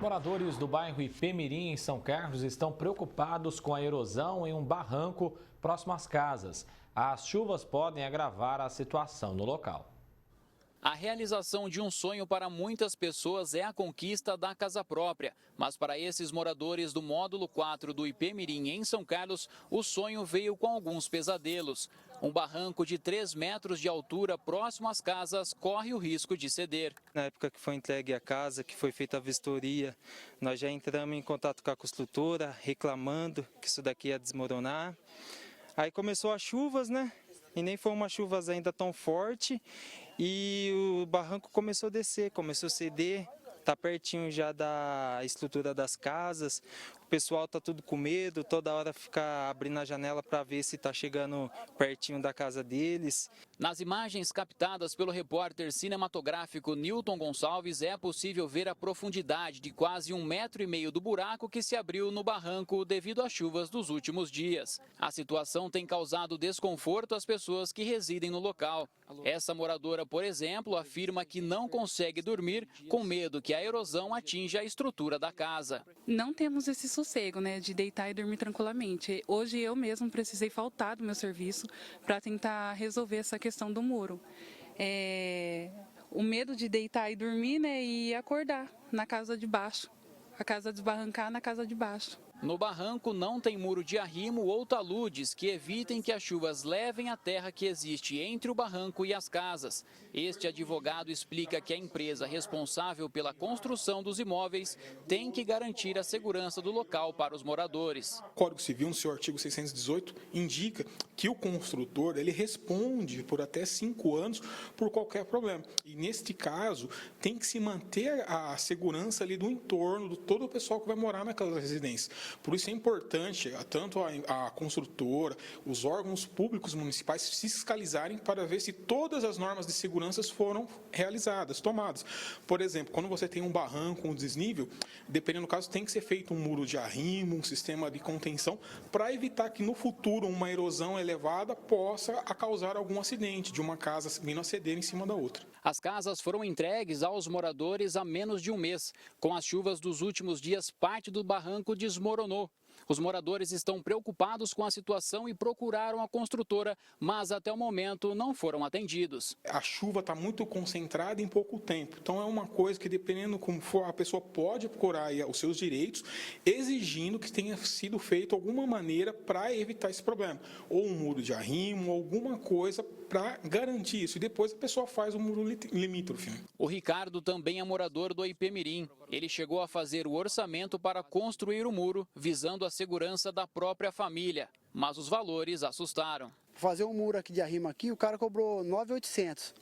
Moradores do bairro Ipemirim, em São Carlos, estão preocupados com a erosão em um barranco próximo às casas. As chuvas podem agravar a situação no local. A realização de um sonho para muitas pessoas é a conquista da casa própria. Mas para esses moradores do módulo 4 do Ipemirim, em São Carlos, o sonho veio com alguns pesadelos. Um barranco de 3 metros de altura próximo às casas corre o risco de ceder. Na época que foi entregue a casa, que foi feita a vistoria, nós já entramos em contato com a construtora, reclamando que isso daqui ia desmoronar. Aí começou as chuvas, né? E nem foi uma chuva ainda tão forte e o barranco começou a descer, começou a ceder, está pertinho já da estrutura das casas. O pessoal está tudo com medo, toda hora fica abrindo a janela para ver se está chegando pertinho da casa deles. Nas imagens captadas pelo repórter cinematográfico Newton Gonçalves, é possível ver a profundidade de quase 1,5 metro do buraco que se abriu no barranco devido às chuvas dos últimos dias. A situação tem causado desconforto às pessoas que residem no local. Essa moradora, por exemplo, afirma que não consegue dormir com medo que a erosão atinja a estrutura da casa. Não temos esse sossego, né, de deitar e dormir tranquilamente. Hoje eu mesmo precisei faltar do meu serviço para tentar resolver essa questão do muro. O medo de deitar e dormir, né, e acordar na casa de baixo. A casa desbarrancar na casa de baixo. No barranco não tem muro de arrimo ou taludes que evitem que as chuvas levem a terra que existe entre o barranco e as casas. Este advogado explica que a empresa responsável pela construção dos imóveis tem que garantir a segurança do local para os moradores. O Código Civil, no seu artigo 618, indica que o construtor ele responde por até 5 anos por qualquer problema. E, neste caso, tem que se manter a segurança ali do entorno, de todo o pessoal que vai morar naquela residência. Por isso é importante, tanto a construtora, os órgãos públicos municipais fiscalizarem para ver se todas as normas de segurança foram realizadas, tomadas. Por exemplo, quando você tem um barranco, um desnível, dependendo do caso, tem que ser feito um muro de arrimo, um sistema de contenção, para evitar que no futuro uma erosão elevada possa causar algum acidente de uma casa vindo a ceder em cima da outra. As casas foram entregues aos moradores há menos de um mês. Com as chuvas dos últimos dias, parte do barranco desmoronou. Os moradores estão preocupados com a situação e procuraram a construtora, mas até o momento não foram atendidos. A chuva está muito concentrada em pouco tempo, então é uma coisa que, dependendo como for, a pessoa pode procurar os seus direitos, exigindo que tenha sido feito alguma maneira para evitar esse problema, ou um muro de arrimo, alguma coisa para garantir isso, e depois a pessoa faz o muro limítrofe. O Ricardo também é morador do Ipemirim. Ele chegou a fazer o orçamento para construir o muro, visando a segurança da própria família, mas os valores assustaram. Fazer um muro aqui de arrimo aqui, o cara cobrou 9.800.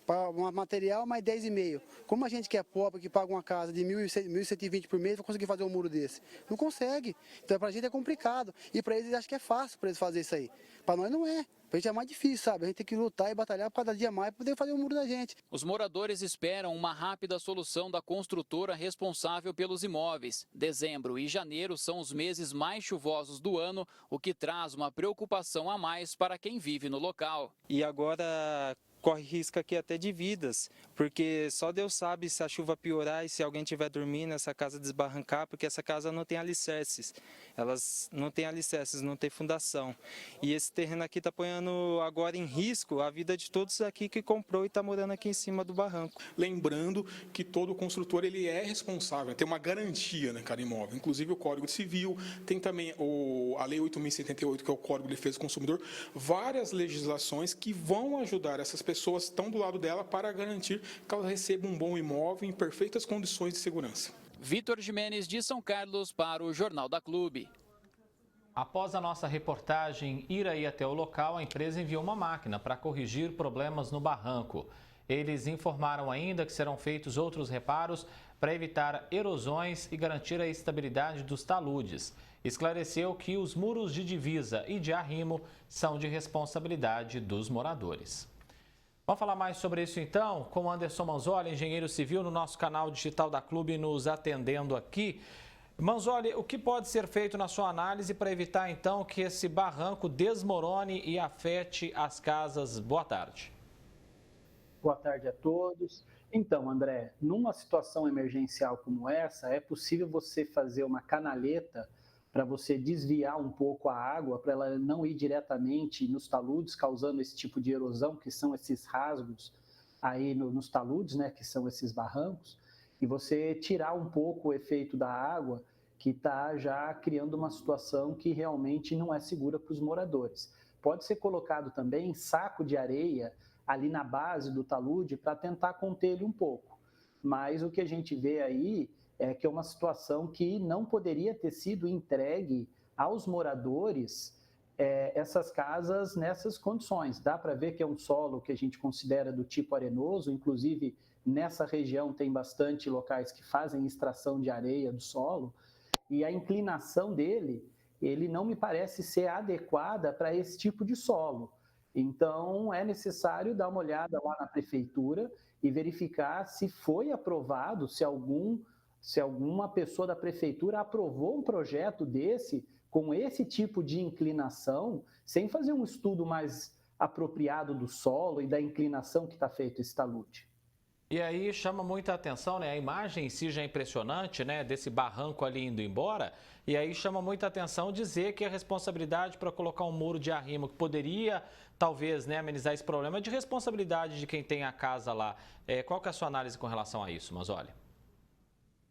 Para um material, mais 10,5. Como a gente que é pobre, que paga uma casa de 1.120 por mês, vai conseguir fazer um muro desse? Não consegue. Então, para a gente é complicado. E para eles, acho que é fácil para eles fazer isso aí. Para nós não é. Para a gente é mais difícil, sabe? A gente tem que lutar e batalhar por cada dia mais para poder fazer o muro da gente. Os moradores esperam uma rápida solução da construtora responsável pelos imóveis. Dezembro e janeiro são os meses mais chuvosos do ano, o que traz uma preocupação a mais para quem vive no local. E agora corre risco aqui até de vidas, porque só Deus sabe se a chuva piorar e se alguém estiver dormindo, essa casa desbarrancar, porque essa casa não tem alicerces. Elas não têm alicerces, não tem fundação. E esse terreno aqui está ponhando agora em risco a vida de todos aqui que comprou e está morando aqui em cima do barranco. Lembrando que todo construtor ele é responsável, tem uma garantia na cada imóvel. Inclusive o Código Civil, tem também a Lei 8.078, que é o Código de Defesa do Consumidor, várias legislações que vão ajudar essas pessoas que estão do lado dela para garantir que ela receba um bom imóvel em perfeitas condições de segurança. Vitor Jimenez, de São Carlos, para o Jornal da Clube. Após a nossa reportagem ir aí até o local, a empresa enviou uma máquina para corrigir problemas no barranco. Eles informaram ainda que serão feitos outros reparos para evitar erosões e garantir a estabilidade dos taludes. Esclareceu que os muros de divisa e de arrimo são de responsabilidade dos moradores. Vamos falar mais sobre isso então, com o Anderson Manzoli, engenheiro civil, no nosso canal digital da Clube, nos atendendo aqui. Manzoli, o que pode ser feito na sua análise para evitar então que esse barranco desmorone e afete as casas? Boa tarde. Boa tarde a todos. Então, André, numa situação emergencial como essa, é possível você fazer uma canaleta para você desviar um pouco a água, para ela não ir diretamente nos taludes, causando esse tipo de erosão, que são esses rasgos aí nos taludes, né, que são esses barrancos, e você tirar um pouco o efeito da água, que está já criando uma situação que realmente não é segura para os moradores. Pode ser colocado também saco de areia ali na base do talude para tentar conter ele um pouco. Mas o que a gente vê aí é que é uma situação que não poderia ter sido entregue aos moradores essas casas nessas condições. Dá para ver que é um solo que a gente considera do tipo arenoso, inclusive nessa região tem bastante locais que fazem extração de areia do solo, e a inclinação dele, ele não me parece ser adequada para esse tipo de solo. Então, é necessário dar uma olhada lá na prefeitura e verificar se foi aprovado, se alguma pessoa da prefeitura aprovou um projeto desse, com esse tipo de inclinação, sem fazer um estudo mais apropriado do solo e da inclinação que está feito esse talude. E aí chama muita atenção, né? A imagem em si já é impressionante, né? Desse barranco ali indo embora. E aí chama muita atenção dizer que a responsabilidade para colocar um muro de arrimo que poderia, talvez, né, amenizar esse problema é de responsabilidade de quem tem a casa lá. Qual que é a sua análise com relação a isso, Manzolli?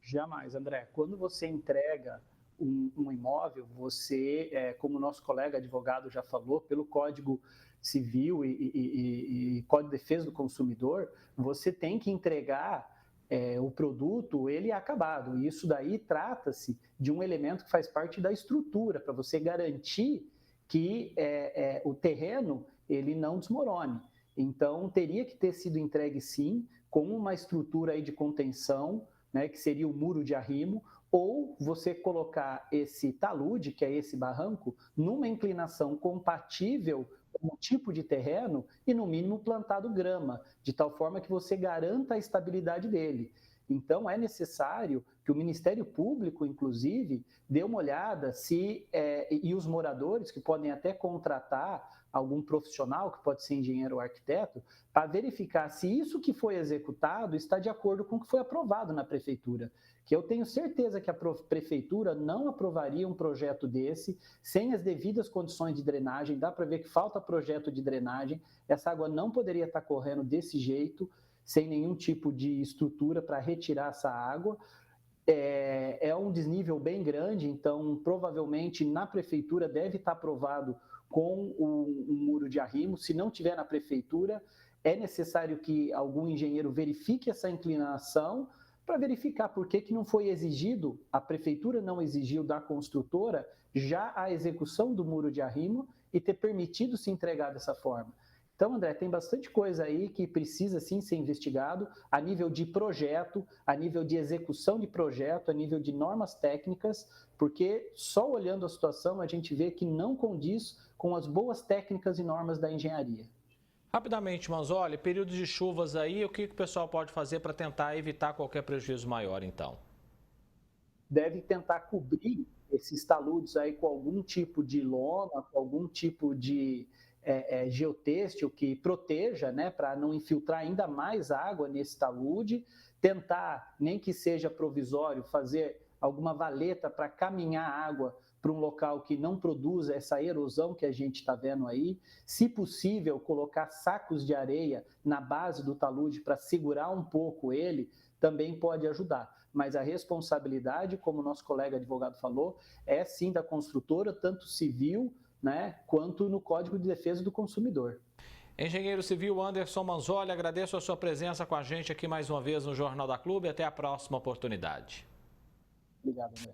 Jamais, André. Quando você entrega um imóvel, você, como o nosso colega advogado já falou, pelo Código Civil e Código de Defesa do Consumidor, você tem que entregar o produto, ele é acabado. E isso daí trata-se de um elemento que faz parte da estrutura, para você garantir que o terreno ele não desmorone. Então, teria que ter sido entregue, sim, com uma estrutura aí de contenção, né, que seria o muro de arrimo, ou você colocar esse talude, que é esse barranco, numa inclinação compatível com o tipo de terreno e, no mínimo, plantado grama, de tal forma que você garanta a estabilidade dele. Então, é necessário que o Ministério Público, inclusive, dê uma olhada e os moradores, que podem até contratar algum profissional, que pode ser engenheiro ou arquiteto, para verificar se isso que foi executado está de acordo com o que foi aprovado na Prefeitura. Que eu tenho certeza que a Prefeitura não aprovaria um projeto desse sem as devidas condições de drenagem. Dá para ver que falta projeto de drenagem, essa água não poderia estar correndo desse jeito, sem nenhum tipo de estrutura para retirar essa água. É um desnível bem grande, então provavelmente na Prefeitura deve estar aprovado com um muro de arrimo. Se não tiver na Prefeitura, é necessário que algum engenheiro verifique essa inclinação para verificar por que não foi exigido, a Prefeitura não exigiu da construtora já a execução do muro de arrimo e ter permitido se entregar dessa forma. Então, André, tem bastante coisa aí que precisa sim ser investigado a nível de projeto, a nível de execução de projeto, a nível de normas técnicas, porque só olhando a situação a gente vê que não condiz com as boas técnicas e normas da engenharia. Rapidamente, Manzolli, períodos de chuvas aí, o que o pessoal pode fazer para tentar evitar qualquer prejuízo maior, então? Deve tentar cobrir esses taludes aí com algum tipo de lona, com algum tipo de geotêxtil que proteja, né, para não infiltrar ainda mais água nesse talude, tentar, nem que seja provisório, fazer alguma valeta para caminhar água para um local que não produza essa erosão que a gente está vendo aí. Se possível, colocar sacos de areia na base do talude para segurar um pouco ele, também pode ajudar. Mas a responsabilidade, como o nosso colega advogado falou, é sim da construtora, tanto civil, né, quanto no Código de Defesa do Consumidor. Engenheiro Civil Anderson Manzolli, agradeço a sua presença com a gente aqui mais uma vez no Jornal da Clube. Até a próxima oportunidade. Obrigado, André.